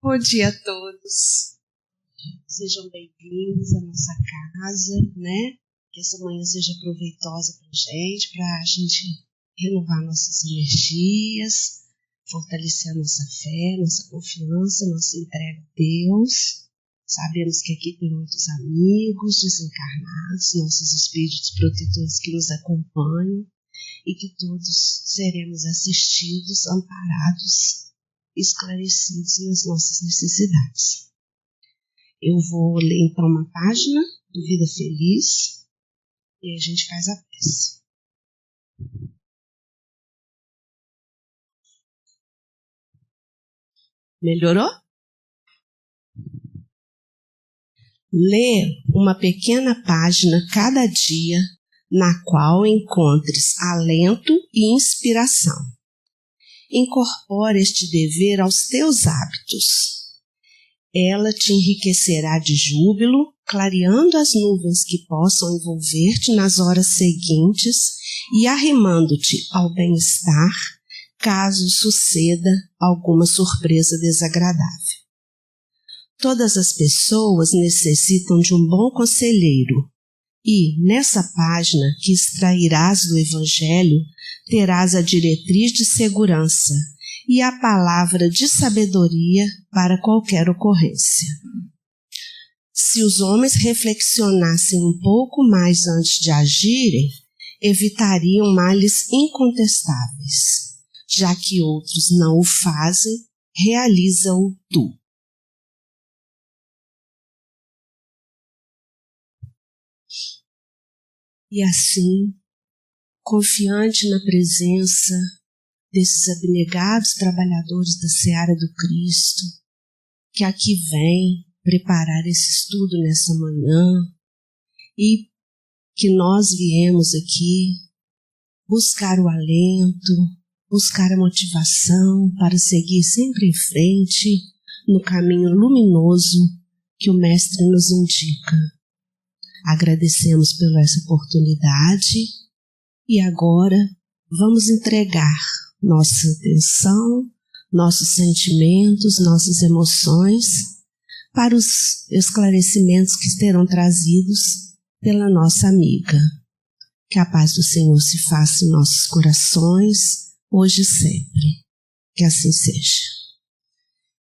Bom dia a todos. Sejam bem-vindos à nossa casa, né? Que essa manhã seja proveitosa para a gente renovar nossas energias, fortalecer a nossa fé, nossa confiança, nossa entrega a Deus. Sabemos que aqui tem muitos amigos desencarnados, nossos espíritos protetores que nos acompanham e que todos seremos assistidos, amparados, esclarecidos nas nossas necessidades. Eu vou ler então uma página do Vida Feliz e a gente faz a prece. Melhorou? Lê uma pequena página cada dia na qual encontres alento e inspiração. Incorpora este dever aos teus hábitos. Ela te enriquecerá de júbilo, clareando as nuvens que possam envolver-te nas horas seguintes e arrimando-te ao bem-estar, caso suceda alguma surpresa desagradável. Todas as pessoas necessitam de um bom conselheiro e, nessa página que extrairás do Evangelho, terás a diretriz de segurança e a palavra de sabedoria para qualquer ocorrência. Se os homens reflexionassem um pouco mais antes de agirem, evitariam males incontestáveis. Já que outros não o fazem, realiza-o tu. E assim, confiante na presença desses abnegados trabalhadores da seara do Cristo, que aqui vêm preparar esse estudo nessa manhã e que nós viemos aqui buscar o alento, buscar a motivação para seguir sempre em frente no caminho luminoso que o Mestre nos indica. Agradecemos pela essa oportunidade e agora vamos entregar nossa atenção, nossos sentimentos, nossas emoções para os esclarecimentos que serão trazidos pela nossa amiga. Que a paz do Senhor se faça em nossos corações, hoje e sempre. Que assim seja.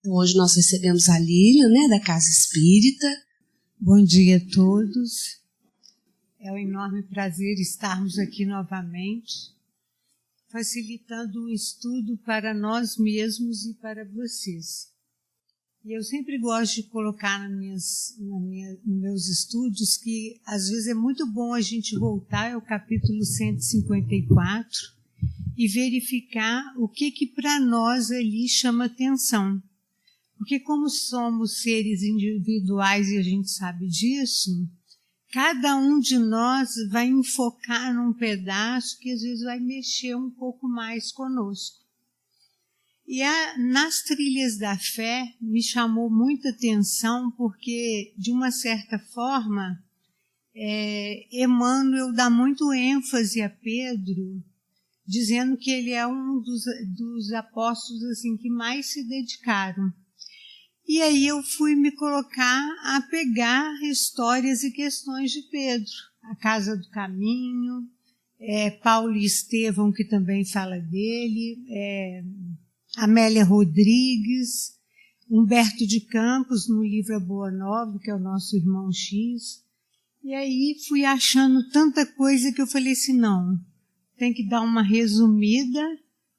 Então, hoje nós recebemos a Lília, né, da Casa Espírita. Bom dia a todos. É um enorme prazer estarmos aqui novamente, facilitando o estudo para nós mesmos e para vocês. E eu sempre gosto de colocar nos meus estudos que às vezes é muito bom a gente voltar ao capítulo 154 e verificar o que para nós ali chama atenção. Porque como somos seres individuais e a gente sabe disso, cada um de nós vai enfocar num pedaço que às vezes vai mexer um pouco mais conosco. E nas trilhas da fé me chamou muita atenção porque, de uma certa forma, Emmanuel dá muito ênfase a Pedro, dizendo que ele é um dos apóstolos assim, que mais se dedicaram. E aí eu fui me colocar a pegar histórias e questões de Pedro. A Casa do Caminho, Paulo e Estevão, que também fala dele, Amélia Rodrigues, Humberto de Campos, no livro A Boa Nova, que é o nosso irmão X. E aí fui achando tanta coisa que eu falei assim, não, tem que dar uma resumida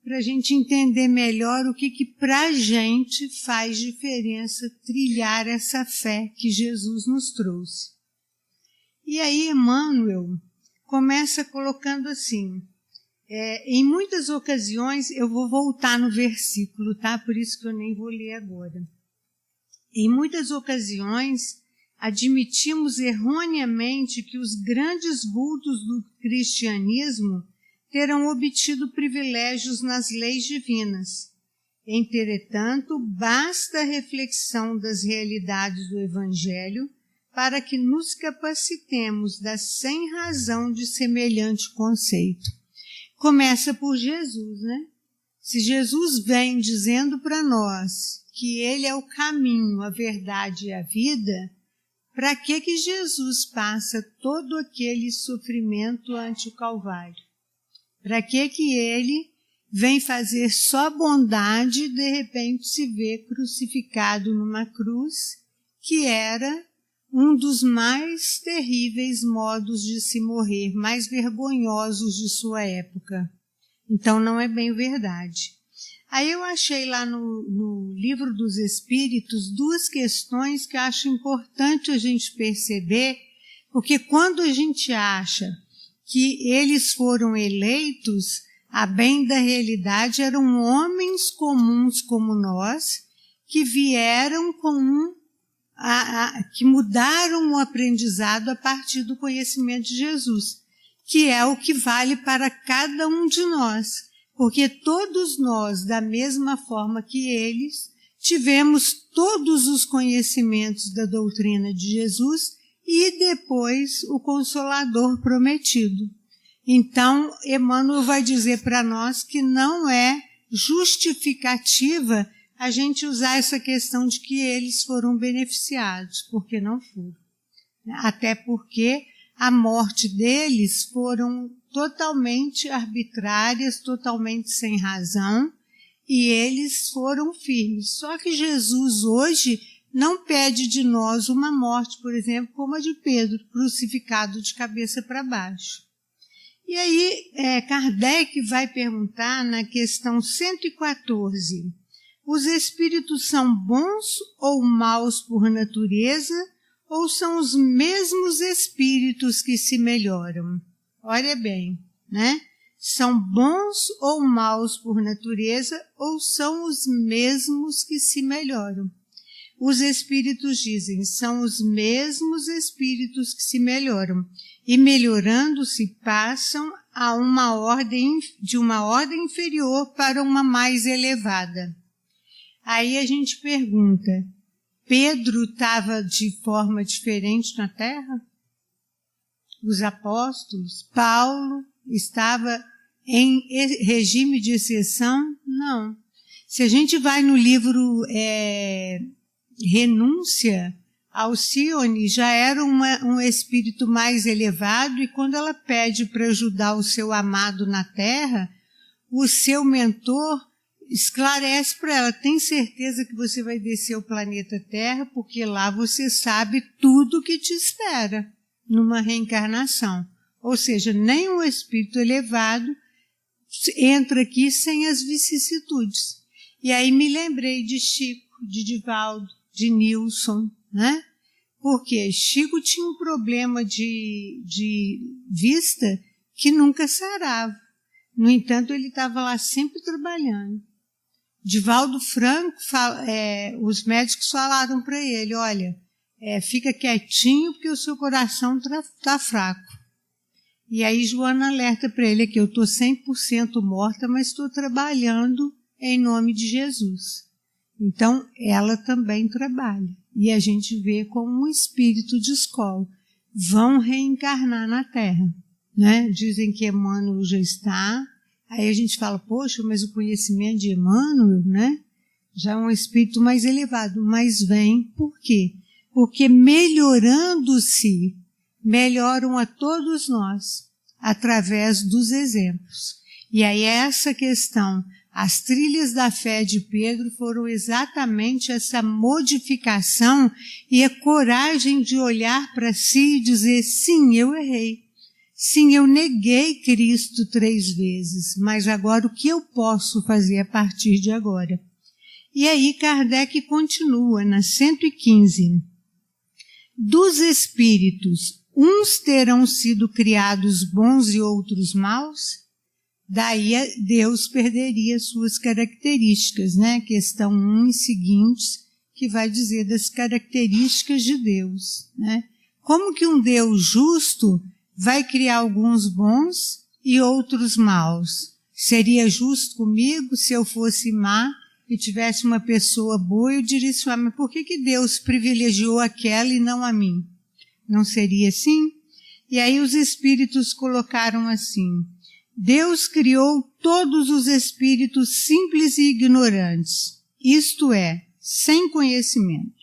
para a gente entender melhor o que para a gente faz diferença trilhar essa fé que Jesus nos trouxe. E aí Emmanuel começa colocando assim, em muitas ocasiões, eu vou voltar no versículo, tá? Por isso que eu nem vou ler agora. Em muitas ocasiões, admitimos erroneamente que os grandes vultos do cristianismo terão obtido privilégios nas leis divinas. Entretanto, basta a reflexão das realidades do Evangelho para que nos capacitemos da sem razão de semelhante conceito. Começa por Jesus, né? Se Jesus vem dizendo para nós que ele é o caminho, a verdade e a vida, para que Jesus passa todo aquele sofrimento ante o Calvário? Para que ele vem fazer só bondade e de repente se vê crucificado numa cruz, que era um dos mais terríveis modos de se morrer, mais vergonhosos de sua época. Então não é bem verdade. Aí eu achei lá no Livro dos Espíritos 2 questões que eu acho importante a gente perceber, porque quando a gente acha que eles foram eleitos, a bem da realidade eram homens comuns como nós, que vieram com que mudaram o aprendizado a partir do conhecimento de Jesus, que é o que vale para cada um de nós. Porque todos nós, da mesma forma que eles, tivemos todos os conhecimentos da doutrina de Jesus e depois o Consolador prometido. Então, Emmanuel vai dizer para nós que não é justificativa a gente usar essa questão de que eles foram beneficiados, porque não foram. Até porque a morte deles foram totalmente arbitrárias, totalmente sem razão, e eles foram firmes. Só que Jesus hoje não pede de nós uma morte, por exemplo, como a de Pedro, crucificado de cabeça para baixo. E aí Kardec vai perguntar na questão 114, os espíritos são bons ou maus por natureza, ou são os mesmos espíritos que se melhoram? Olha bem, né? São bons ou maus por natureza, ou são os mesmos que se melhoram? Os espíritos dizem, são os mesmos espíritos que se melhoram, e melhorando-se passam a de uma ordem inferior para uma mais elevada. Aí a gente pergunta, Pedro estava de forma diferente na Terra? Os apóstolos? Paulo estava em regime de exceção? Não. Se a gente vai no livro Renúncia, Alcione já era um espírito mais elevado, e quando ela pede para ajudar o seu amado na Terra, o seu mentor esclarece para ela, tem certeza que você vai descer ao planeta Terra, porque lá você sabe tudo o que te espera numa reencarnação. Ou seja, nem um espírito elevado entra aqui sem as vicissitudes. E aí me lembrei de Chico, de Divaldo, de Nilson, né? Porque Chico tinha um problema de vista que nunca sarava. No entanto, ele estava lá sempre trabalhando. Divaldo Franco, os médicos falaram para ele, olha, fica quietinho porque o seu coração está fraco. E aí Joana alerta para ele que eu estou 100% morta, mas estou trabalhando em nome de Jesus. Então, ela também trabalha. E a gente vê como um espírito de escola. Vão reencarnar na Terra, né? Dizem que Emmanuel já está. Aí a gente fala, poxa, mas o conhecimento de Emmanuel, né? Já é um espírito mais elevado. Mas vem, por quê? Porque melhorando-se, melhoram a todos nós, através dos exemplos. E aí essa questão, as trilhas da fé de Pedro foram exatamente essa modificação e a coragem de olhar para si e dizer, sim, eu errei. Sim, eu neguei Cristo 3 vezes, mas agora o que eu posso fazer a partir de agora? E aí Kardec continua na 115. Dos espíritos, uns terão sido criados bons e outros maus? Daí Deus perderia suas características, né? Questão 1 e seguintes, que vai dizer das características de Deus, né? Como que um Deus justo vai criar alguns bons e outros maus? Seria justo comigo se eu fosse má e tivesse uma pessoa boa? Eu diria assim, mas por que Deus privilegiou aquela e não a mim? Não seria assim? E aí os espíritos colocaram assim, Deus criou todos os espíritos simples e ignorantes, isto é, sem conhecimento.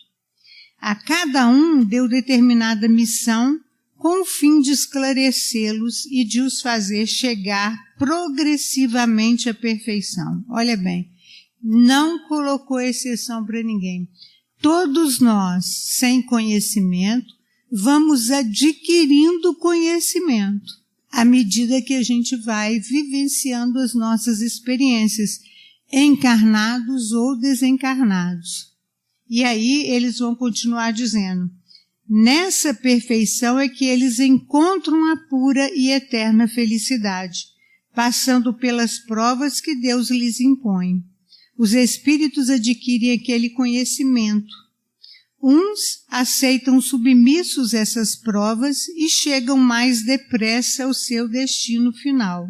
A cada um deu determinada missão com o fim de esclarecê-los e de os fazer chegar progressivamente à perfeição. Olha bem, não colocou exceção para ninguém. Todos nós, sem conhecimento, vamos adquirindo conhecimento à medida que a gente vai vivenciando as nossas experiências, encarnados ou desencarnados. E aí eles vão continuar dizendo, nessa perfeição é que eles encontram a pura e eterna felicidade, passando pelas provas que Deus lhes impõe. Os espíritos adquirem aquele conhecimento. Uns aceitam submissos essas provas e chegam mais depressa ao seu destino final.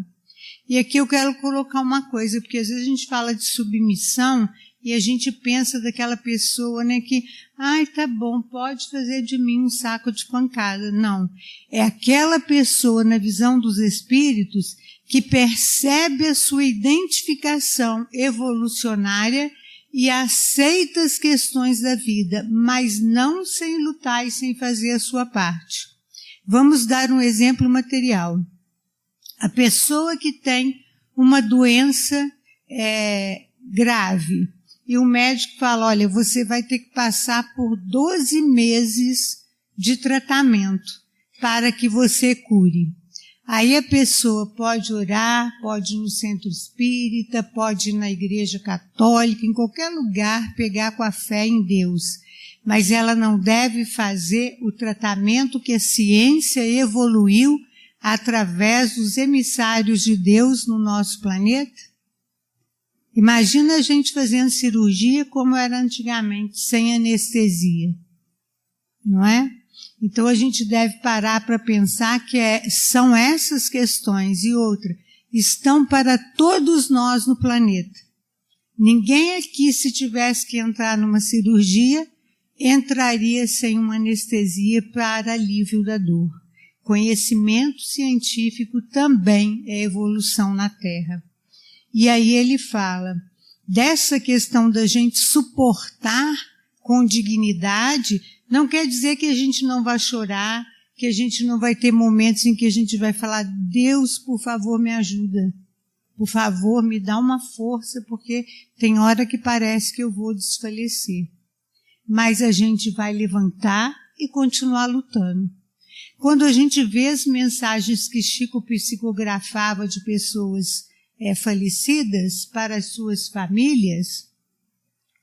E aqui eu quero colocar uma coisa, porque às vezes a gente fala de submissão e a gente pensa daquela pessoa, né, que, tá bom, pode fazer de mim um saco de pancada. Não, é aquela pessoa na visão dos espíritos que percebe a sua identificação evolucionária e aceita as questões da vida, mas não sem lutar e sem fazer a sua parte. Vamos dar um exemplo material. A pessoa que tem uma doença grave e o médico fala, olha, você vai ter que passar por 12 meses de tratamento para que você cure. Aí a pessoa pode orar, pode ir no centro espírita, pode ir na igreja católica, em qualquer lugar pegar com a fé em Deus. Mas ela não deve fazer o tratamento que a ciência evoluiu através dos emissários de Deus no nosso planeta. Imagina a gente fazendo cirurgia como era antigamente, sem anestesia. Não é? Então a gente deve parar para pensar que são essas questões e outra, estão para todos nós no planeta. Ninguém aqui, se tivesse que entrar numa cirurgia, entraria sem uma anestesia para alívio da dor. Conhecimento científico também é evolução na Terra. E aí ele fala dessa questão da gente suportar com dignidade. Não quer dizer que a gente não vai chorar, que a gente não vai ter momentos em que a gente vai falar, Deus, por favor, me ajuda. Por favor, me dá uma força, porque tem hora que parece que eu vou desfalecer. Mas a gente vai levantar e continuar lutando. Quando a gente vê as mensagens que Chico psicografava de pessoas falecidas para as suas famílias,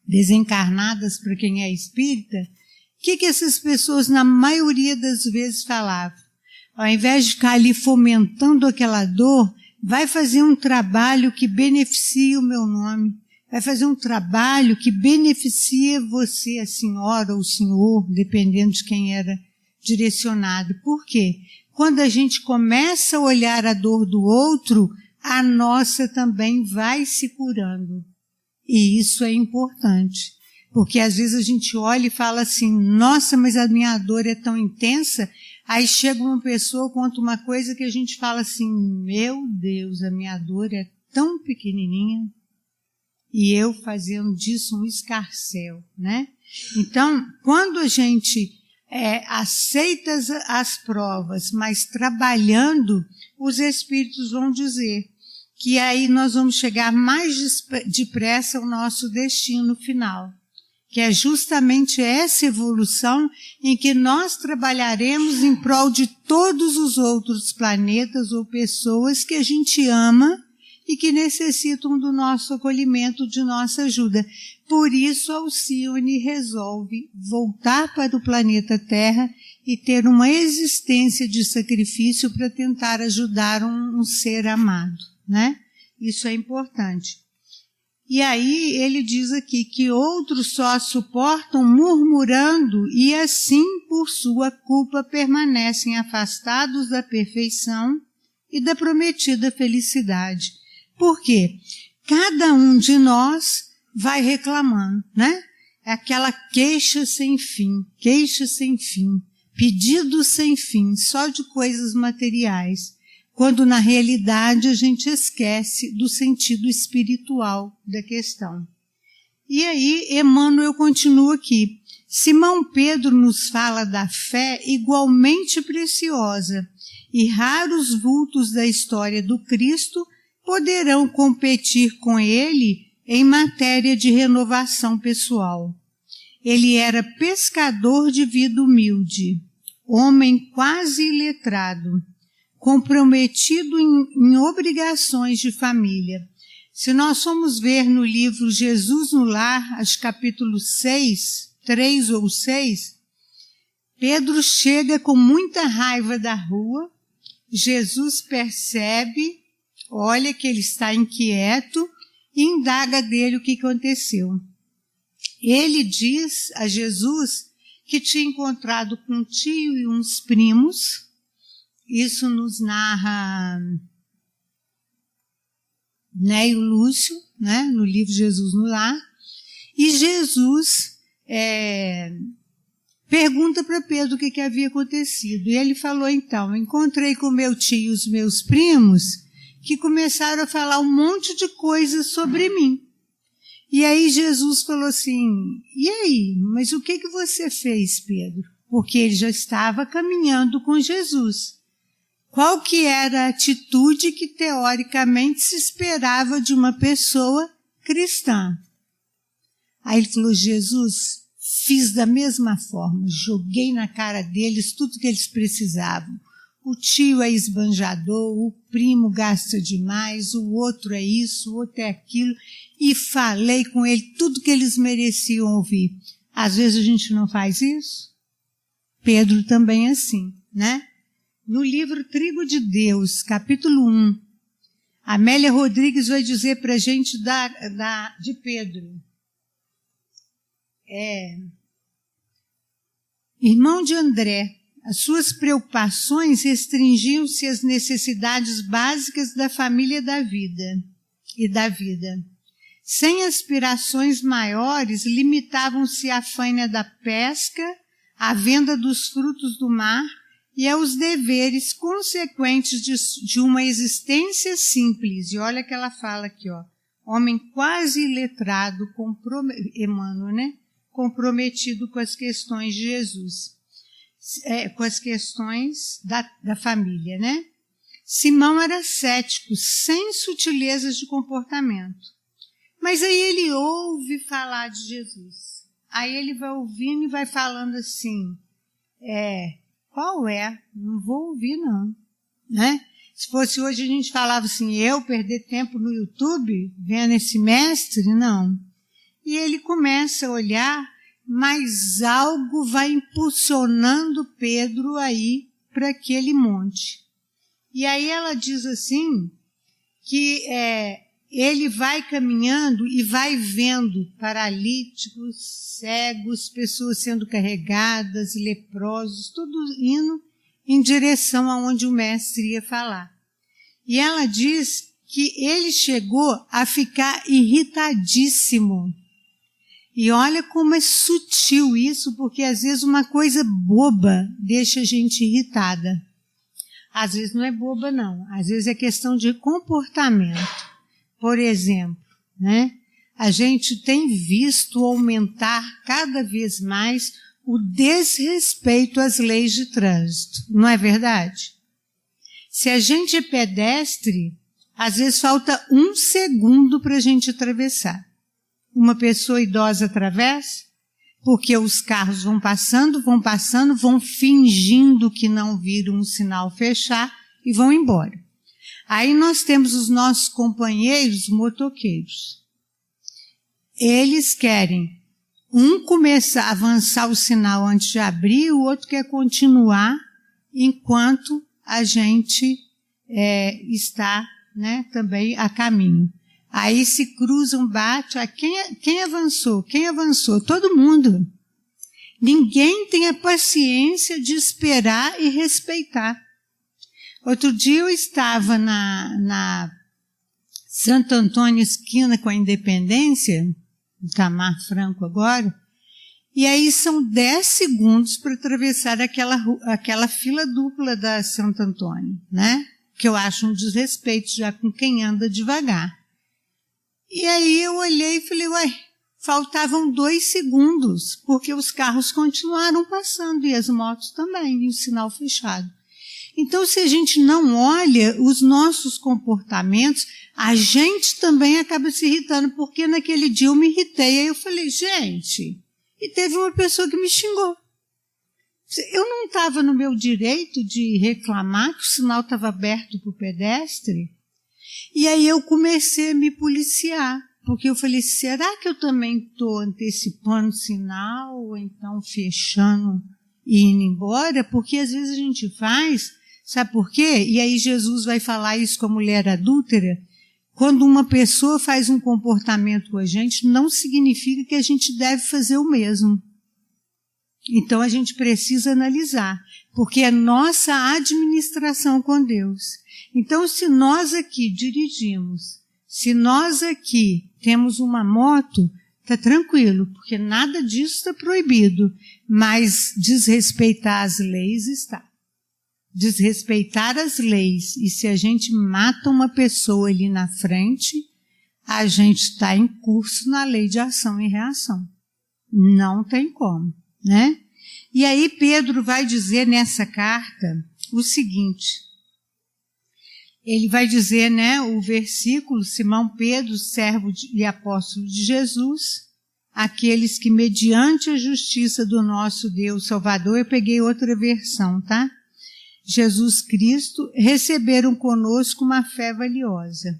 desencarnadas para quem é espírita, o que essas pessoas, na maioria das vezes, falavam? Ao invés de ficar ali fomentando aquela dor, vai fazer um trabalho que beneficie o meu nome. Vai fazer um trabalho que beneficie você, a senhora ou o senhor, dependendo de quem era direcionado. Por quê? Quando a gente começa a olhar a dor do outro, a nossa também vai se curando. E isso é importante. Porque às vezes a gente olha e fala assim, nossa, mas a minha dor é tão intensa. Aí chega uma pessoa, conta uma coisa que a gente fala assim, meu Deus, a minha dor é tão pequenininha. E eu fazendo disso um escarcéu, né? Então, quando a gente aceita as provas, mas trabalhando, os espíritos vão dizer que aí nós vamos chegar mais depressa ao nosso destino final. Que é justamente essa evolução em que nós trabalharemos em prol de todos os outros planetas ou pessoas que a gente ama e que necessitam do nosso acolhimento, de nossa ajuda. Por isso, Alcione resolve voltar para o planeta Terra e ter uma existência de sacrifício para tentar ajudar um ser amado, né? Isso é importante. E aí ele diz aqui que outros só suportam murmurando e assim, por sua culpa, permanecem afastados da perfeição e da prometida felicidade. Por quê? Cada um de nós vai reclamando, né? É aquela queixa sem fim, pedido sem fim, só de coisas materiais. Quando na realidade a gente esquece do sentido espiritual da questão. E aí, Emmanuel continua aqui. Simão Pedro nos fala da fé igualmente preciosa, e raros vultos da história do Cristo poderão competir com ele em matéria de renovação pessoal. Ele era pescador de vida humilde, homem quase iletrado, comprometido em obrigações de família. Se nós formos ver no livro Jesus no Lar, acho capítulo 6, 3 ou 6, Pedro chega com muita raiva da rua, Jesus percebe, olha que ele está inquieto e indaga dele o que aconteceu. Ele diz a Jesus que tinha encontrado com um tio e uns primos, isso nos narra Neio Lúcio, né, no livro Jesus no Lar, e Jesus pergunta para Pedro o que havia acontecido. E ele falou, então, encontrei com meu tio e os meus primos que começaram a falar um monte de coisas sobre mim. E aí Jesus falou assim, e aí, mas o que você fez, Pedro? Porque ele já estava caminhando com Jesus. Qual que era a atitude que teoricamente se esperava de uma pessoa cristã? Aí ele falou, Jesus, fiz da mesma forma, joguei na cara deles tudo que eles precisavam. O tio é esbanjador, o primo gasta demais, o outro é isso, o outro é aquilo, e falei com ele tudo que eles mereciam ouvir. Às vezes a gente não faz isso? Pedro também é assim, né? No livro Trigo de Deus, capítulo 1, Amélia Rodrigues vai dizer para a gente de Pedro. Irmão de André, as suas preocupações restringiam-se às necessidades básicas da família e da vida. Sem aspirações maiores, limitavam-se à faina da pesca, à venda dos frutos do mar e aos deveres consequentes de uma existência simples. E olha que ela fala aqui, ó, homem quase iletrado, Emmanuel, né? Comprometido com as questões de Jesus. Com as questões da família, né? Simão era cético, sem sutilezas de comportamento. Mas aí ele ouve falar de Jesus. Aí ele vai ouvindo e vai falando assim, qual é? Não vou ouvir não, né? Se fosse hoje a gente falava assim, eu perder tempo no YouTube vendo esse mestre, não. E ele começa a olhar, mas algo vai impulsionando Pedro aí para aquele monte. E aí ela diz assim, que ele vai caminhando e vai vendo paralíticos, cegos, pessoas sendo carregadas, leprosos, tudo indo em direção aonde o mestre ia falar. E ela diz que ele chegou a ficar irritadíssimo. E olha como é sutil isso, porque às vezes uma coisa boba deixa a gente irritada. Às vezes não é boba não, às vezes é questão de comportamento. Por exemplo, né? A gente tem visto aumentar cada vez mais o desrespeito às leis de trânsito, não é verdade? Se a gente é pedestre, às vezes falta 1 segundo para a gente atravessar. Uma pessoa idosa atravessa, porque os carros vão passando, vão fingindo que não viram um sinal fechar e vão embora. Aí nós temos os nossos companheiros motoqueiros. Eles querem, um começar a avançar o sinal antes de abrir, o outro quer continuar enquanto a gente está, né, também a caminho. Aí se cruzam, bate, quem avançou? Quem avançou? Todo mundo. Ninguém tem a paciência de esperar e respeitar. Outro dia eu estava na Santo Antônio, esquina com a Independência, Itamar Franco agora, e aí são 10 segundos para atravessar aquela fila dupla da Santo Antônio, né? Que eu acho um desrespeito já com quem anda devagar. E aí eu olhei e falei, faltavam 2 segundos, porque os carros continuaram passando e as motos também, e o sinal fechado. Então, se a gente não olha os nossos comportamentos, a gente também acaba se irritando, porque naquele dia eu me irritei, aí eu falei, gente, e teve uma pessoa que me xingou. Eu não estava no meu direito de reclamar que o sinal estava aberto para o pedestre, e aí eu comecei a me policiar, porque eu falei, será que eu também estou antecipando o sinal, ou então fechando e indo embora? Porque às vezes a gente faz, sabe por quê? E aí Jesus vai falar isso com a mulher adúltera. Quando uma pessoa faz um comportamento com a gente, não significa que a gente deve fazer o mesmo. Então a gente precisa analisar, porque é nossa administração com Deus. Então, se nós aqui dirigimos, se nós aqui temos uma moto, está tranquilo, porque nada disso está proibido, mas desrespeitar as leis está. Desrespeitar as leis, e se a gente mata uma pessoa ali na frente, a gente está em curso na lei de ação e reação. Não tem como, né? E aí Pedro vai dizer nessa carta o seguinte, ele vai dizer, né, o versículo, Simão Pedro, servo e apóstolo de Jesus, aqueles que mediante a justiça do nosso Deus Salvador, eu peguei outra versão, tá? Jesus Cristo, receberam conosco uma fé valiosa.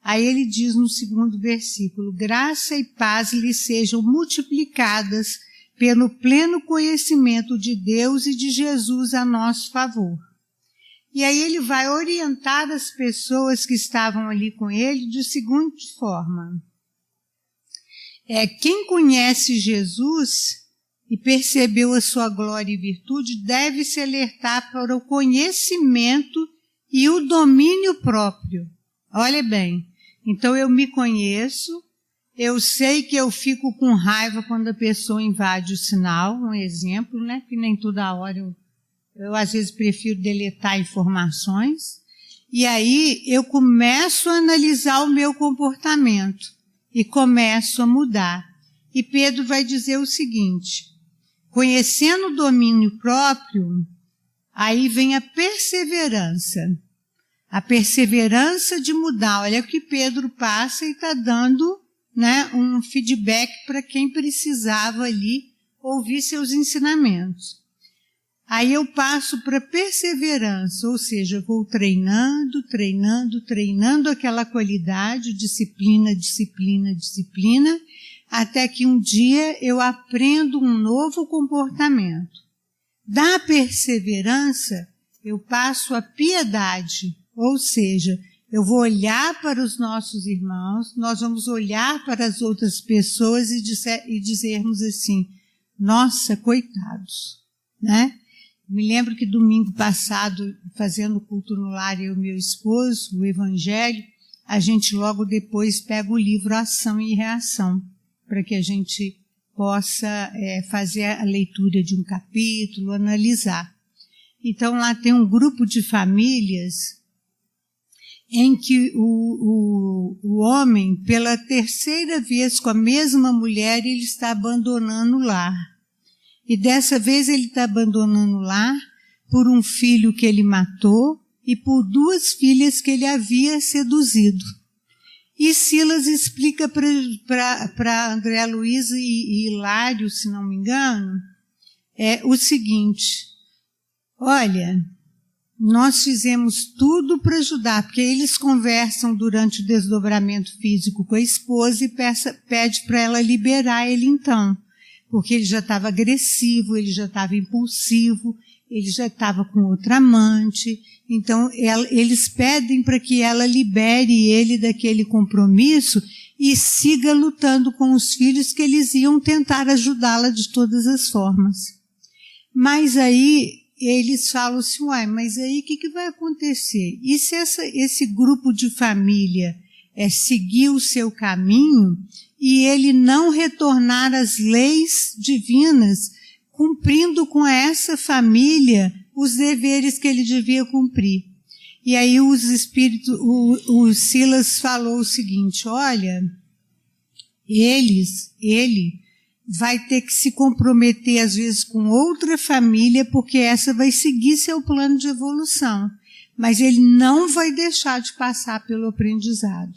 Aí ele diz no 2º versículo, graça e paz lhes sejam multiplicadas pelo pleno conhecimento de Deus e de Jesus a nosso favor. E aí ele vai orientar as pessoas que estavam ali com ele de seguinte forma. Quem conhece Jesus e percebeu a sua glória e virtude deve se alertar para o conhecimento e o domínio próprio. Olha bem, então eu me conheço, eu sei que eu fico com raiva quando a pessoa invade o sinal, um exemplo, né? Que nem toda hora eu às vezes prefiro deletar informações. E aí eu começo a analisar o meu comportamento e começo a mudar. E Pedro vai dizer o seguinte, conhecendo o domínio próprio, aí vem a perseverança. A perseverança de mudar. Olha o que Pedro passa e está dando, né, um feedback para quem precisava ali ouvir seus ensinamentos. Aí eu passo para perseverança, ou seja, eu vou treinando aquela qualidade, disciplina, até que um dia eu aprendo um novo comportamento. Da perseverança, eu passo a piedade, ou seja, eu vou olhar para os nossos irmãos, nós vamos olhar para as outras pessoas e dizermos assim, nossa, coitados, né? Me lembro que domingo passado, fazendo culto no lar, eu e meu esposo, o Evangelho, a gente logo depois pega o livro Ação e Reação, para que a gente possa fazer a leitura de um capítulo, analisar. Então lá tem um grupo de famílias em que o homem, pela 3ª vez com a mesma mulher, ele está abandonando o lar. E dessa vez ele está abandonando o lar por um filho que ele matou e por 2 filhas que ele havia seduzido. E Silas explica para André Luiz e Hilário, se não me engano, o seguinte, olha, nós fizemos tudo para ajudar, porque eles conversam durante o desdobramento físico com a esposa e pede para ela liberar ele então, porque ele já estava agressivo, ele já estava impulsivo, ele já estava com outra amante, então eles pedem para que ela libere ele daquele compromisso e siga lutando com os filhos, que eles iam tentar ajudá-la de todas as formas. Mas aí eles falam assim, uai, mas aí o que vai acontecer? E se esse grupo de família seguir o seu caminho e ele não retornar às leis divinas, cumprindo com essa família os deveres que ele devia cumprir? E aí o Silas falou o seguinte, olha, ele vai ter que se comprometer, às vezes, com outra família, porque essa vai seguir seu plano de evolução. Mas ele não vai deixar de passar pelo aprendizado.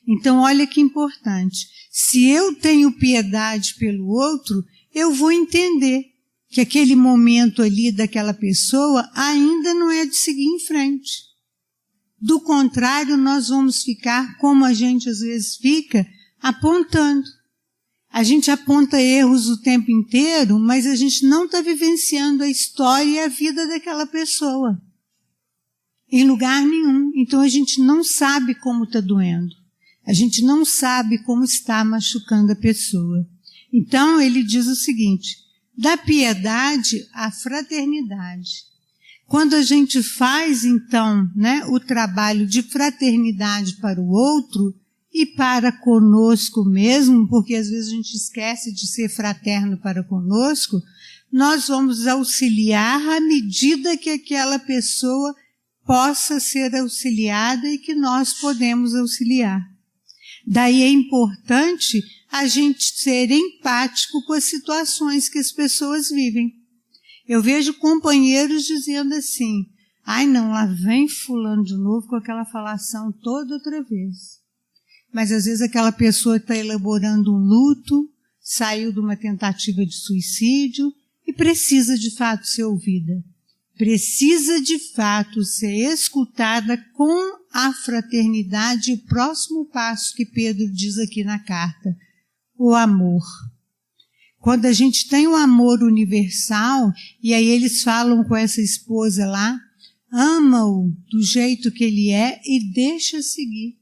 Então, olha que importante. Se eu tenho piedade pelo outro, eu vou entender que aquele momento ali daquela pessoa ainda não é de seguir em frente. Do contrário, nós vamos ficar, como a gente às vezes fica, apontando. A gente aponta erros o tempo inteiro, mas a gente não está vivenciando a história e a vida daquela pessoa. Em lugar nenhum. Então a gente não sabe como está doendo. A gente não sabe como está machucando a pessoa. Então ele diz o seguinte: da piedade à fraternidade. Quando a gente faz, então, o trabalho de fraternidade para o outro e para conosco mesmo, porque às vezes a gente esquece de ser fraterno para conosco, nós vamos auxiliar à medida que aquela pessoa possa ser auxiliada e que nós podemos auxiliar. Daí é importante a gente ser empático com as situações que as pessoas vivem. Eu vejo companheiros dizendo assim: ai não, lá vem fulano de novo com aquela falação toda outra vez. Mas às vezes aquela pessoa está elaborando um luto, saiu de uma tentativa de suicídio e precisa de fato ser ouvida. Precisa de fato ser escutada com a fraternidade, e o próximo passo que Pedro diz aqui na carta, o amor. Quando a gente tem o amor universal, e aí eles falam com essa esposa lá, ama-o do jeito que ele é e deixa seguir.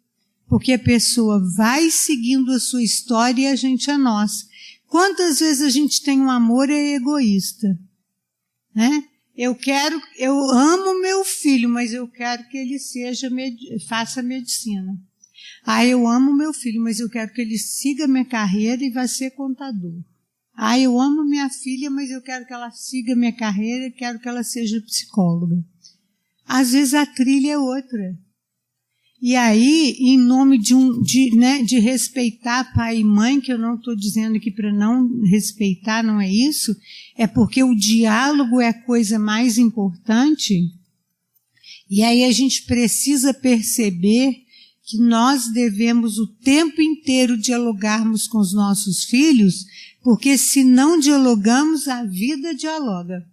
Porque a pessoa vai seguindo a sua história e a gente a nossa. Quantas vezes a gente tem um amor egoísta, né? Eu amo meu filho, mas eu quero que ele faça medicina. Eu amo meu filho, mas eu quero que ele siga minha carreira e vá ser contador. Eu amo minha filha, mas eu quero que ela siga minha carreira e quero que ela seja psicóloga. Às vezes a trilha é outra. E aí, em nome de respeitar pai e mãe, que eu não estou dizendo aqui para não respeitar, não é isso, é porque o diálogo é a coisa mais importante. E aí a gente precisa perceber que nós devemos o tempo inteiro dialogarmos com os nossos filhos, porque se não dialogamos, a vida dialoga.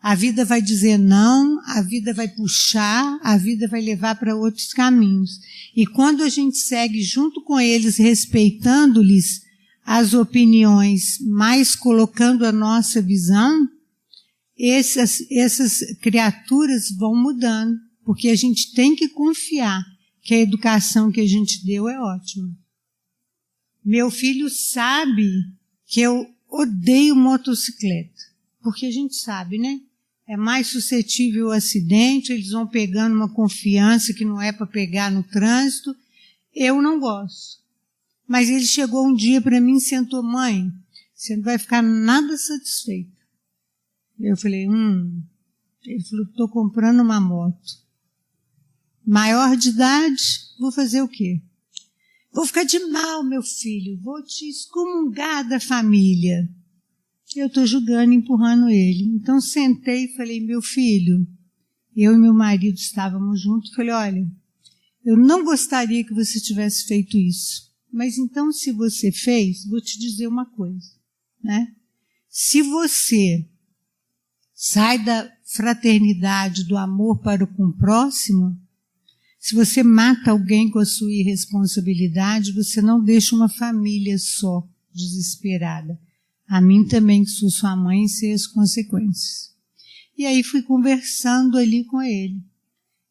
A vida vai dizer não, a vida vai puxar, a vida vai levar para outros caminhos. E quando a gente segue junto com eles, respeitando-lhes as opiniões, mas colocando a nossa visão, essas criaturas vão mudando, porque a gente tem que confiar que a educação que a gente deu é ótima. Meu filho sabe que eu odeio motocicleta, porque a gente sabe, né? É mais suscetível ao acidente, eles vão pegando uma confiança que não é para pegar no trânsito. Eu não gosto. Mas ele chegou um dia para mim e sentou: mãe, você não vai ficar nada satisfeita. Eu falei, Ele falou, estou comprando uma moto. Maior de idade, vou fazer o quê? Vou ficar de mal, meu filho, vou te excomungar da família. Eu estou julgando, empurrando ele. Então sentei e falei, meu filho, eu e meu marido estávamos juntos, falei, olha, eu não gostaria que você tivesse feito isso. Mas então, se você fez, vou te dizer uma coisa, né? Se você sai da fraternidade, do amor para com o próximo, se você mata alguém com a sua irresponsabilidade, você não deixa uma família só desesperada. A mim também, que sou sua mãe, sei as consequências. E aí fui conversando ali com ele.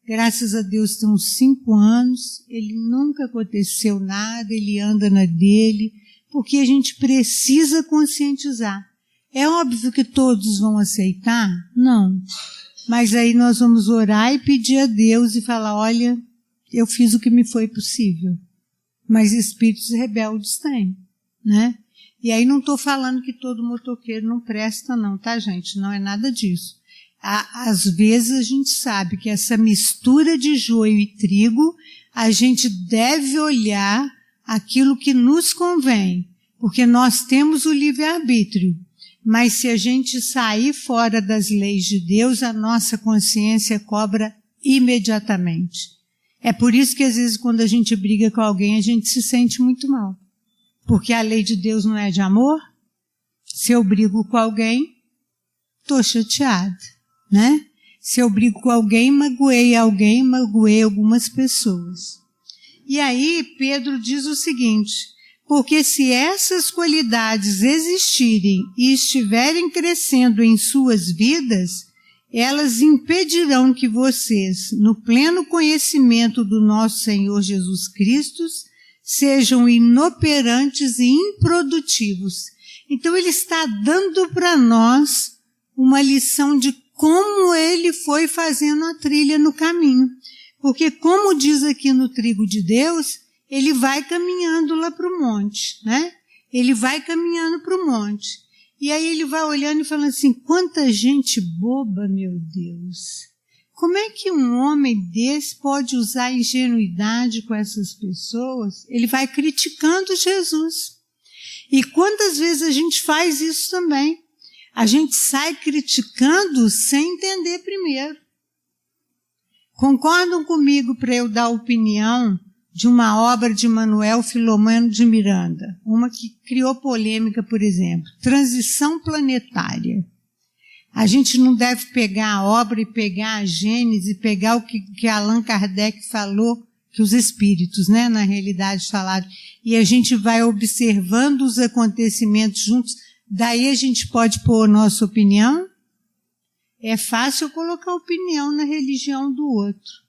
Graças a Deus tem uns 5 anos, ele nunca aconteceu nada, ele anda na dele, porque a gente precisa conscientizar. É óbvio que todos vão aceitar? Não. Mas aí nós vamos orar e pedir a Deus e falar, olha, eu fiz o que me foi possível. Mas espíritos rebeldes têm, né? E aí não estou falando que todo motoqueiro não presta não, tá, gente? Não é nada disso. Às vezes a gente sabe que essa mistura de joio e trigo, a gente deve olhar aquilo que nos convém, porque nós temos o livre-arbítrio. Mas se a gente sair fora das leis de Deus, a nossa consciência cobra imediatamente. É por isso que às vezes quando a gente briga com alguém, a gente se sente muito mal. Porque a lei de Deus não é de amor. Se eu brigo com alguém, estou chateada, né? Se eu brigo com alguém, magoei algumas pessoas. E aí Pedro diz o seguinte: porque se essas qualidades existirem e estiverem crescendo em suas vidas, elas impedirão que vocês, no pleno conhecimento do nosso Senhor Jesus Cristo, sejam inoperantes e improdutivos. Então ele está dando para nós uma lição de como ele foi fazendo a trilha no caminho. Porque como diz aqui no Trigo de Deus, ele vai caminhando lá para o monte, né? Ele vai caminhando para o monte. E aí ele vai olhando e falando assim, quanta gente boba, meu Deus. Como é que um homem desse pode usar ingenuidade com essas pessoas? Ele vai criticando Jesus. E quantas vezes a gente faz isso também? A gente sai criticando sem entender primeiro. Concordam comigo para eu dar opinião de uma obra de Manuel Filomeno de Miranda, uma que criou polêmica, por exemplo, Transição Planetária. A gente não deve pegar a obra e pegar a Gênese, pegar o que Allan Kardec falou, que os espíritos, né, na realidade falaram, e a gente vai observando os acontecimentos juntos, daí a gente pode pôr nossa opinião. É fácil colocar opinião na religião do outro.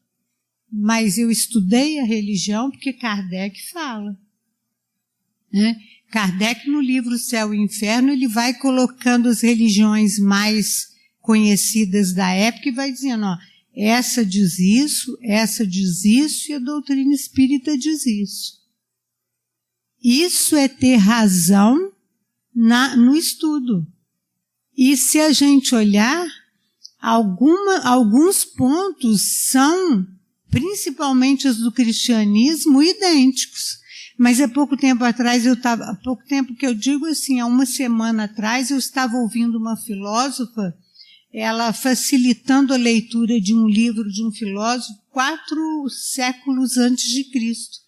Mas eu estudei a religião porque Kardec fala. Né? Kardec, no livro Céu e Inferno, ele vai colocando as religiões mais conhecidas da época e vai dizendo, ó, essa diz isso e a doutrina espírita diz isso. Isso é ter razão no estudo. E se a gente olhar, alguns pontos são, principalmente os do cristianismo, idênticos. Mas há pouco tempo atrás, há pouco tempo que eu digo assim, há uma semana atrás, eu estava ouvindo uma filósofa, ela facilitando a leitura de um livro de um filósofo 4 séculos antes de Cristo.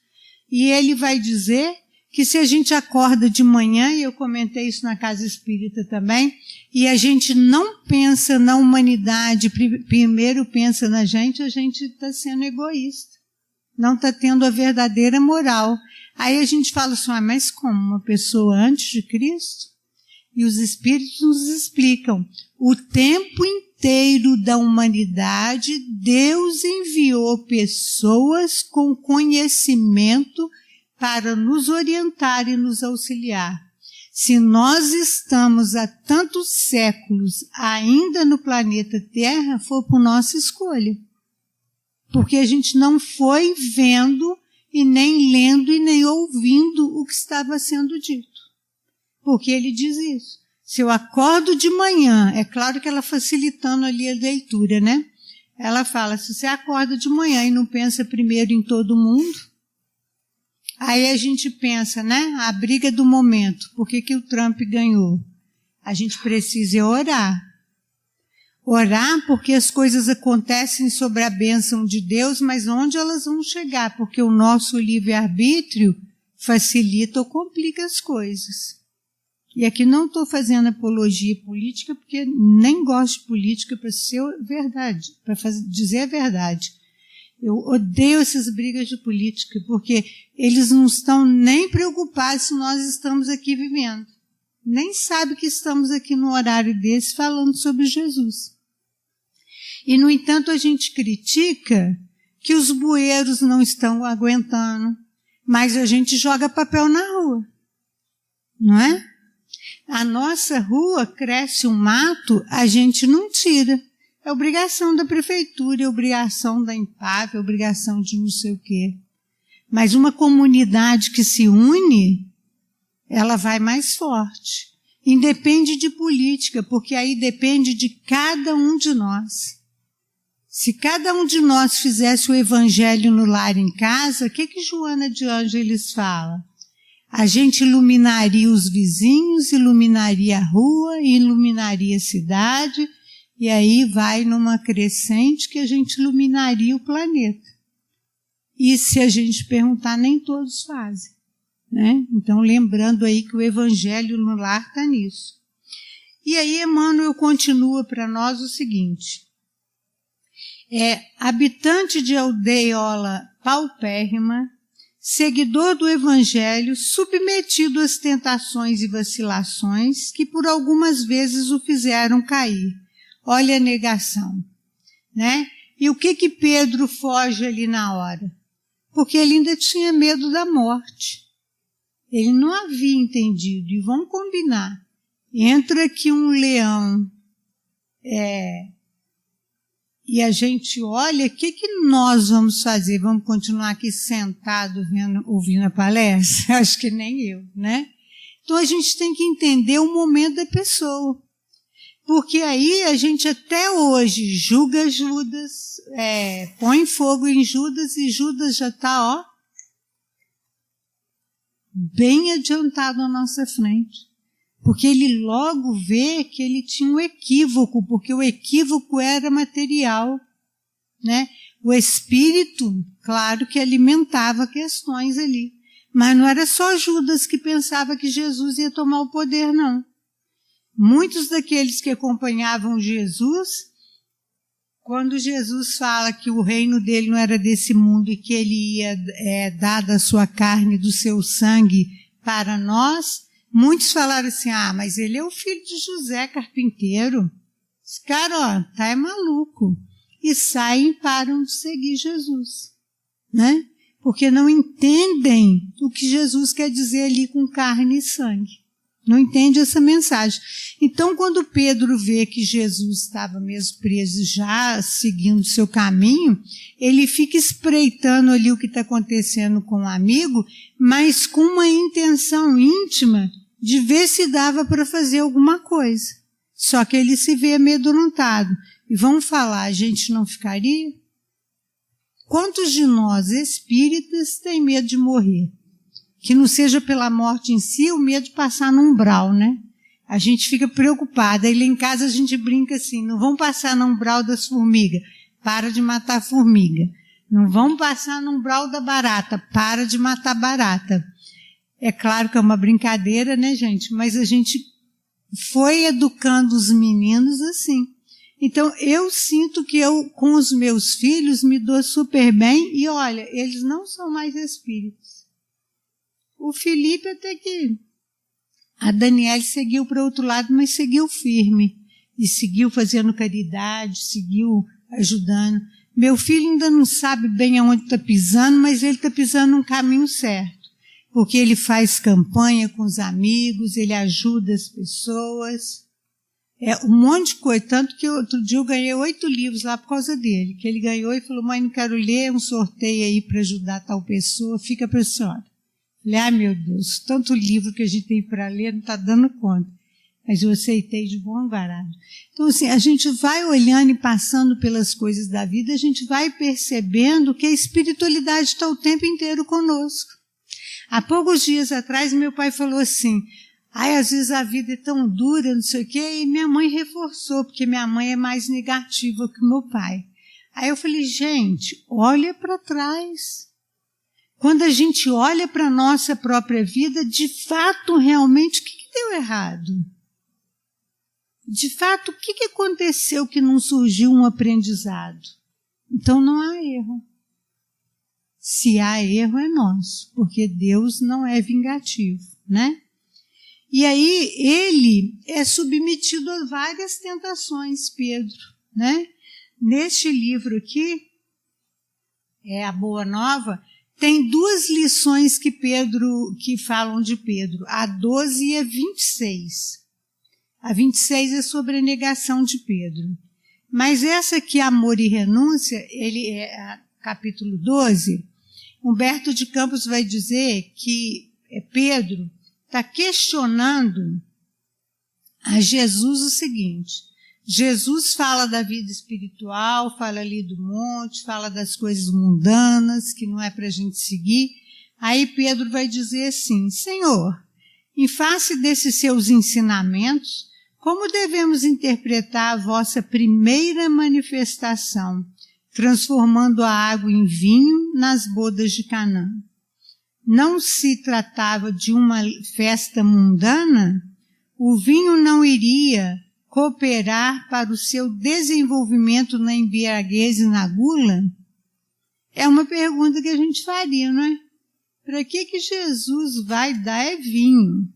E ele vai dizer que se a gente acorda de manhã, e eu comentei isso na Casa Espírita também, e a gente não pensa na humanidade, primeiro pensa na gente, a gente está sendo egoísta. Não está tendo a verdadeira moral. Aí a gente fala assim, mas como? Uma pessoa antes de Cristo? E os Espíritos nos explicam. O tempo inteiro da humanidade, Deus enviou pessoas com conhecimento para nos orientar e nos auxiliar. Se nós estamos há tantos séculos ainda no planeta Terra, foi por nossa escolha. Porque a gente não foi vendo e nem lendo e nem ouvindo o que estava sendo dito. Porque ele diz isso. Se eu acordo de manhã, é claro que ela facilitando ali a leitura, né? Ela fala, se você acorda de manhã e não pensa primeiro em todo mundo, aí a gente pensa, né? A briga do momento. Por que o Trump ganhou? A gente precisa orar. Orar porque as coisas acontecem sobre a bênção de Deus, mas onde elas vão chegar? Porque o nosso livre-arbítrio facilita ou complica as coisas. E aqui não estou fazendo apologia política, porque nem gosto de política para ser verdade, para dizer a verdade. Eu odeio essas brigas de política, porque eles não estão nem preocupados se nós estamos aqui vivendo. Nem sabem que estamos aqui no horário desse falando sobre Jesus. E, no entanto, a gente critica que os bueiros não estão aguentando, mas a gente joga papel na rua, não é? A nossa rua cresce um mato, a gente não tira. É obrigação da prefeitura, é obrigação da Empave, é obrigação de não sei o quê. Mas uma comunidade que se une, ela vai mais forte. Independe de política, porque aí depende de cada um de nós. Se cada um de nós fizesse o evangelho no lar em casa, o que Joana de Ângeles fala? A gente iluminaria os vizinhos, iluminaria a rua, iluminaria a cidade, e aí vai numa crescente que a gente iluminaria o planeta. E se a gente perguntar, nem todos fazem, né? Então, lembrando aí que o evangelho no lar está nisso. E aí Emmanuel continua para nós o seguinte: habitante de aldeiola paupérrima, seguidor do evangelho, submetido às tentações e vacilações que por algumas vezes o fizeram cair. Olha a negação, né? E o que Pedro foge ali na hora? Porque ele ainda tinha medo da morte. Ele não havia entendido. E vamos combinar. Entra aqui um leão, e a gente olha, o que nós vamos fazer? Vamos continuar aqui sentado ouvindo a palestra? Acho que nem eu, né? Então a gente tem que entender o momento da pessoa. Porque aí a gente até hoje julga Judas, põe fogo em Judas, e Judas já está, bem adiantado à nossa frente. Porque ele logo vê que ele tinha um equívoco, porque o equívoco era material, né? O espírito, claro que alimentava questões ali. Mas não era só Judas que pensava que Jesus ia tomar o poder, não. Muitos daqueles que acompanhavam Jesus, quando Jesus fala que o reino dele não era desse mundo e que ele ia dar da sua carne, do seu sangue para nós, muitos falaram assim, mas ele é o filho de José, carpinteiro. Esse cara, tá maluco. E saem e param de seguir Jesus, né? Porque não entendem o que Jesus quer dizer ali com carne e sangue. Não entende essa mensagem. Então, quando Pedro vê que Jesus estava mesmo preso, já seguindo o seu caminho, ele fica espreitando ali o que está acontecendo com o amigo, mas com uma intenção íntima de ver se dava para fazer alguma coisa. Só que ele se vê amedrontado. E vamos falar, a gente não ficaria? Quantos de nós, espíritas, têm medo de morrer? Que não seja pela morte em si, o medo de passar no umbral, né? A gente fica preocupada. Aí lá em casa a gente brinca assim, não vão passar no umbral das formigas, para de matar formiga. Não vão passar no umbral da barata, para de matar barata. É claro que é uma brincadeira, né, gente? Mas a gente foi educando os meninos assim. Então, eu sinto que eu, com os meus filhos, me dou super bem. E olha, eles não são mais espíritos. O Felipe até que... A Daniela seguiu para o outro lado, mas seguiu firme. E seguiu fazendo caridade, seguiu ajudando. Meu filho ainda não sabe bem aonde está pisando, mas ele está pisando no caminho certo. Porque ele faz campanha com os amigos, ele ajuda as pessoas. Um monte de coisa. Tanto que outro dia eu ganhei 8 livros lá por causa dele. Que ele ganhou e falou, mãe, não quero ler, um sorteio aí para ajudar tal pessoa, fica para a senhora. Falei, meu Deus, tanto livro que a gente tem para ler, não está dando conta. Mas eu aceitei de bom grado. Então, assim, a gente vai olhando e passando pelas coisas da vida, a gente vai percebendo que a espiritualidade está o tempo inteiro conosco. Há poucos dias atrás, meu pai falou assim, às vezes a vida é tão dura, não sei o quê, e minha mãe reforçou, porque minha mãe é mais negativa que meu pai. Aí eu falei, gente, olha para trás. Quando a gente olha para a nossa própria vida, de fato, realmente, o que deu errado? De fato, o que aconteceu que não surgiu um aprendizado? Então não há erro. Se há erro, é nosso, porque Deus não é vingativo, né? E aí, ele é submetido a várias tentações, Pedro, né? Neste livro aqui, a Boa Nova, tem 2 lições que falam de Pedro, a 12 e a 26. A 26 é sobre a negação de Pedro. Mas essa aqui, Amor e Renúncia, ele capítulo 12, Humberto de Campos vai dizer que Pedro está questionando a Jesus o seguinte, Jesus fala da vida espiritual, fala ali do monte, fala das coisas mundanas, que não é para a gente seguir. Aí Pedro vai dizer assim, Senhor, em face desses seus ensinamentos, como devemos interpretar a vossa primeira manifestação, transformando a água em vinho nas bodas de Canaã? Não se tratava de uma festa mundana? O vinho não iria cooperar para o seu desenvolvimento na embriaguez e na gula? É uma pergunta que a gente faria, não é? Para que Jesus vai dar vinho?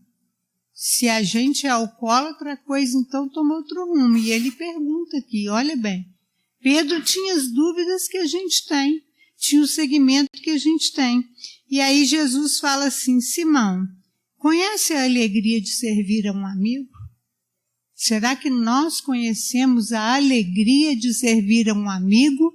Se a gente é alcoólatra, a coisa então toma outro rumo. E ele pergunta aqui, olha bem, Pedro tinha as dúvidas que a gente tem, tinha o segmento que a gente tem. E aí Jesus fala assim, Simão, conhece a alegria de servir a um amigo? Será que nós conhecemos a alegria de servir a um amigo?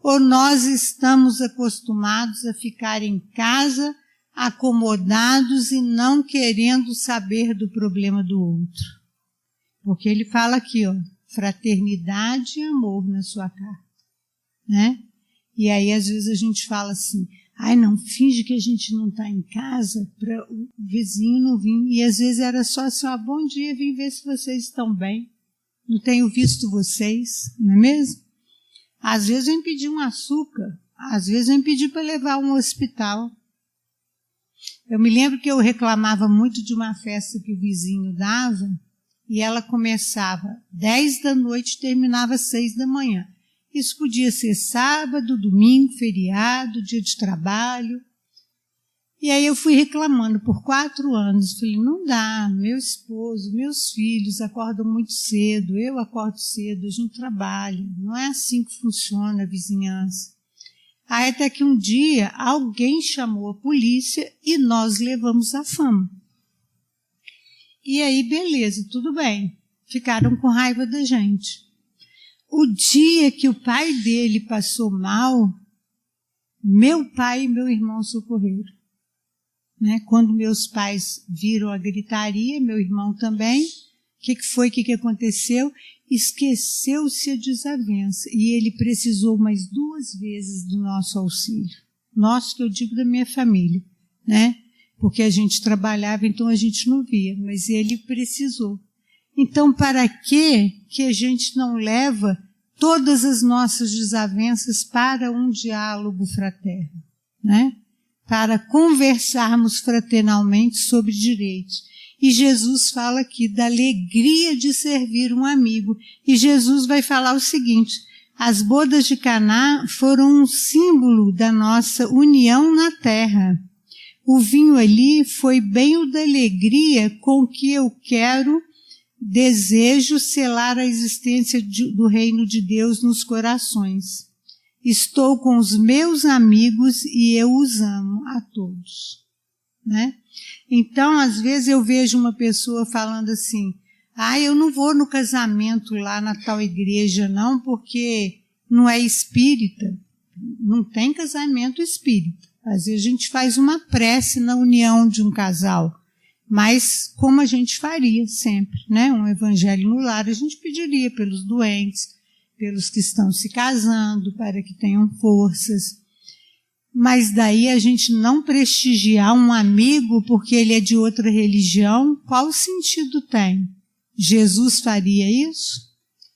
Ou nós estamos acostumados a ficar em casa, acomodados e não querendo saber do problema do outro? Porque ele fala aqui, ó, fraternidade e amor na sua carta, né? E aí às vezes a gente fala assim, ai não, finge que a gente não está em casa para o vizinho não vir. E às vezes era só assim, ó, bom dia, vim ver se vocês estão bem. Não tenho visto vocês, não é mesmo? Às vezes vem pedir um açúcar, às vezes vem pedir para levar a um hospital. Eu me lembro que eu reclamava muito de uma festa que o vizinho dava, e ela começava 10 da noite e terminava 6 da manhã. Isso podia ser sábado, domingo, feriado, dia de trabalho. E aí eu fui reclamando por 4 anos. Falei, não dá, meu esposo, meus filhos acordam muito cedo, eu acordo cedo, a gente trabalha. Não é assim que funciona a vizinhança. Aí até que um dia alguém chamou a polícia e nós levamos a fama. E aí, beleza, tudo bem. Ficaram com raiva da gente. O dia que o pai dele passou mal, meu pai e meu irmão socorreram. Né? Quando meus pais viram a gritaria, meu irmão também, o que foi, o que aconteceu? Esqueceu-se a desavença e ele precisou mais 2 vezes do nosso auxílio. Nosso, que eu digo da minha família, né? Porque a gente trabalhava, então a gente não via, mas ele precisou. Então, para que a gente não leva todas as nossas desavenças para um diálogo fraterno, né? Para conversarmos fraternalmente sobre direitos. E Jesus fala aqui da alegria de servir um amigo. E Jesus vai falar o seguinte, as bodas de Caná foram um símbolo da nossa união na terra. O vinho ali foi bem o da alegria com que eu desejo selar a existência do reino de Deus nos corações. Estou com os meus amigos e eu os amo a todos, né? Então, às vezes eu vejo uma pessoa falando assim, eu não vou no casamento lá na tal igreja não, porque não é espírita. Não tem casamento espírita. Às vezes a gente faz uma prece na união de um casal, mas como a gente faria sempre, né? Um evangelho no lar, a gente pediria pelos doentes, pelos que estão se casando, para que tenham forças. Mas daí a gente não prestigiar um amigo porque ele é de outra religião, qual sentido tem? Jesus faria isso?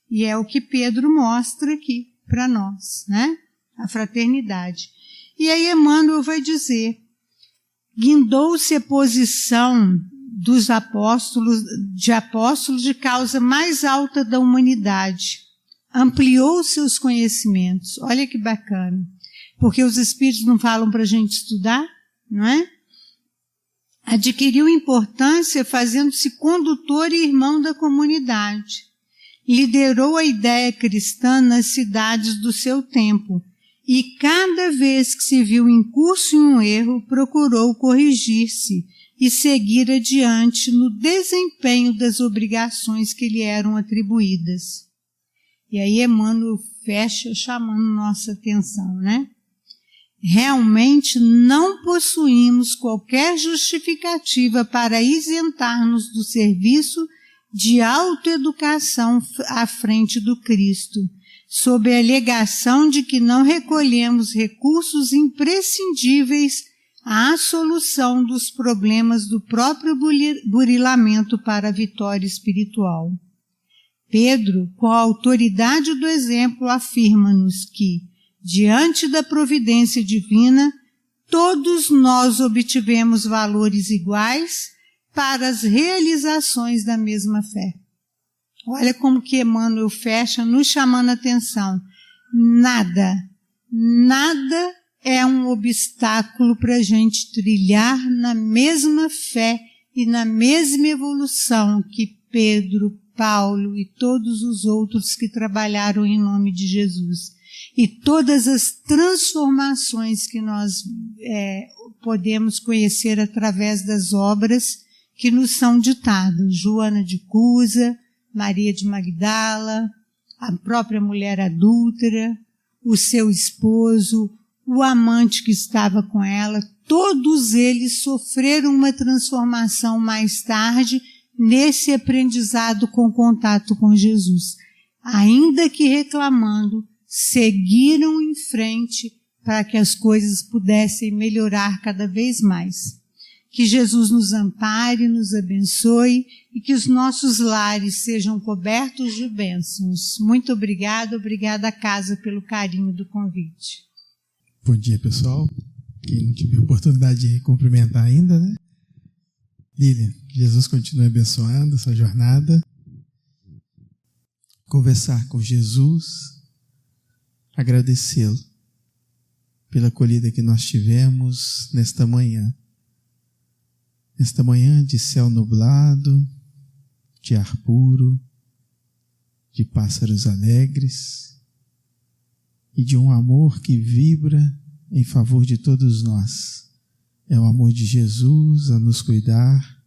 E é o que Pedro mostra aqui para nós, né? A fraternidade. E aí Emmanuel vai dizer, guindou-se a posição dos apóstolos de causa mais alta da humanidade. Ampliou seus conhecimentos. Olha que bacana. Porque os espíritos não falam para a gente estudar, não é? Adquiriu importância fazendo-se condutor e irmão da comunidade. Liderou a ideia cristã nas cidades do seu tempo e cada vez que se viu em curso em um erro, procurou corrigir-se e seguir adiante no desempenho das obrigações que lhe eram atribuídas. E aí Emmanuel fecha chamando nossa atenção, né? Realmente não possuímos qualquer justificativa para isentar-nos do serviço de autoeducação à frente do Cristo, sob a alegação de que não recolhemos recursos imprescindíveis à solução dos problemas do próprio burilamento para a vitória espiritual. Pedro, com a autoridade do exemplo, afirma-nos que, diante da providência divina, todos nós obtivemos valores iguais para as realizações da mesma fé. Olha como que Emmanuel fecha, nos chamando a atenção. Nada é um obstáculo para a gente trilhar na mesma fé e na mesma evolução que Pedro, Paulo e todos os outros que trabalharam em nome de Jesus. E todas as transformações que nós podemos conhecer através das obras que nos são ditadas. Joana de Cusa, Maria de Magdala, a própria mulher adúltera, o seu esposo, o amante que estava com ela, todos eles sofreram uma transformação mais tarde nesse aprendizado com contato com Jesus. Ainda que reclamando, seguiram em frente para que as coisas pudessem melhorar cada vez mais. Que Jesus nos ampare, nos abençoe e que os nossos lares sejam cobertos de bênçãos. Muito obrigada casa pelo carinho do convite. Bom dia, pessoal. Quem não tive a oportunidade de cumprimentar ainda, né? Lilian, que Jesus continue abençoando essa jornada. Conversar com Jesus, agradecê-lo pela acolhida que nós tivemos nesta manhã. Nesta manhã de céu nublado, de ar puro, de pássaros alegres e de um amor que vibra em favor de todos nós. É o amor de Jesus a nos cuidar,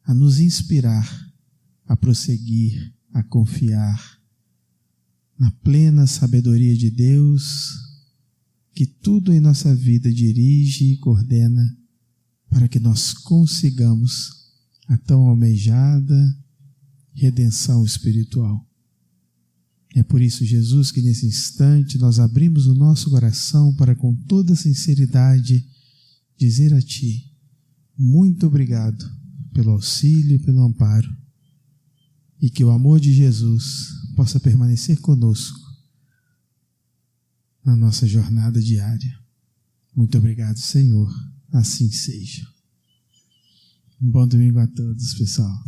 a nos inspirar, a prosseguir, a confiar na plena sabedoria de Deus, que tudo em nossa vida dirige e coordena para que nós consigamos a tão almejada redenção espiritual. É por isso, Jesus, que nesse instante nós abrimos o nosso coração para com toda sinceridade dizer a Ti, muito obrigado pelo auxílio e pelo amparo, e que o amor de Jesus possa permanecer conosco na nossa jornada diária. Muito obrigado, Senhor. Assim seja. Um bom domingo a todos, pessoal.